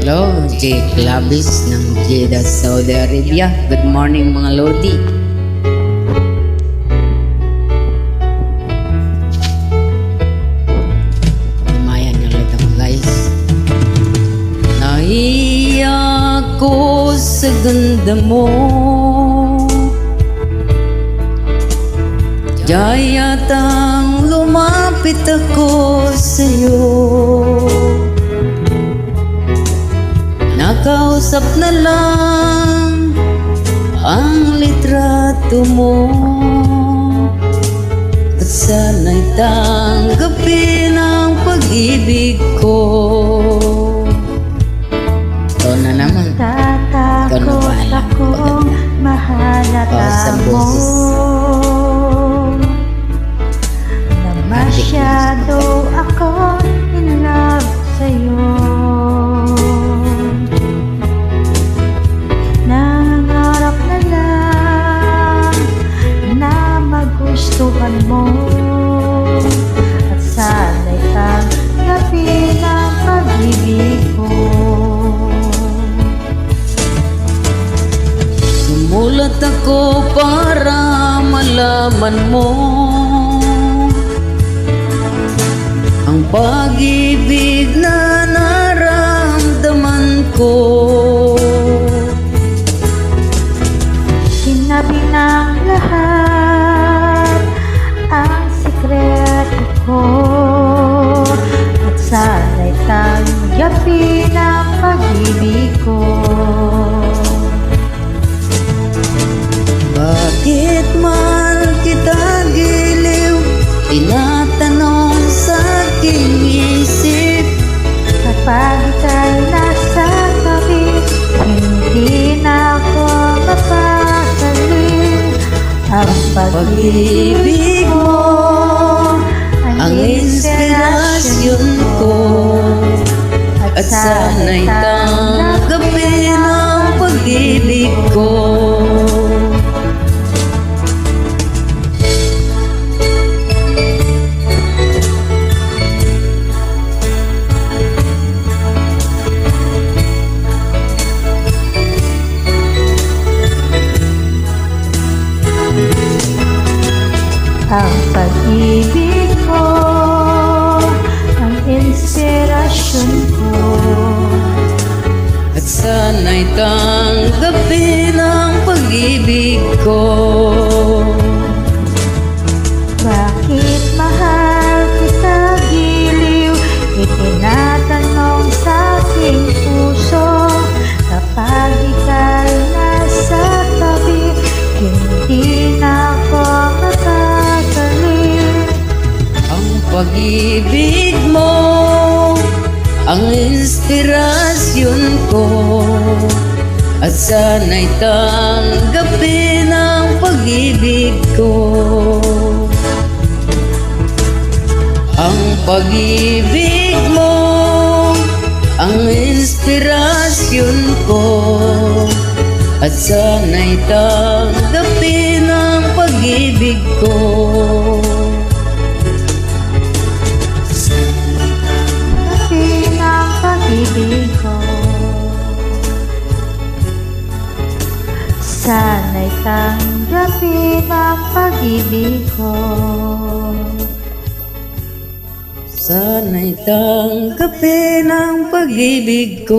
Hello, Jake Labis ng Jeddah, Saudi Arabia. Good morning mga Lodi. Lumayan niyo ulit ako guys. Naiyak ko sa ganda mo, Jayatang lumapit ako sa'yo. Nakausap na lang ang litrato mo, at sana'y tanggapin ang pag-ibig ko. Ito na naman. Tatakot akong mahalata mo, na masyado akong in love sa'yo. Nangangarap na lang na magustuhan mo, at sana'y tanggapin ang pag-ibig ko. Sumulat ako para malaman mo ang pag-ibig na naramdaman ko. Sinabi ng lahat ang sikreto ko, at sana'y tanggapin ang pag-ibig ko. Bakit mahal kita giliw? Tinatanong sa aking isip. Kapag ika'y nasa tabi, hindi na ako mapakali. Ang Pag-ibig mo ang inspirasyon ko, at sana'y tanggapin ang pag-ibig ko. Ang pag-ibig ko, ang inspirasyon ko, at sana'y tanggapin ang pag-ibig ko. bakit mahal kita giliw? Itinatanong sa aking puso. Kapag ika'y nasa tabi, hindi na ako makakali. Ang pag-ibig mo ang inspirasyon ko, at sana'y tanggapin ang pag-ibig ko. Ang pag-ibig mo ang inspirasyon ko, at sana'y tanggapin ang pag-ibig ko. Tanggapin ang pag-ibig ko, sana'y tanggapin ang pag-ibig ko. Sana'y tanggapin ang pag-ibig ko.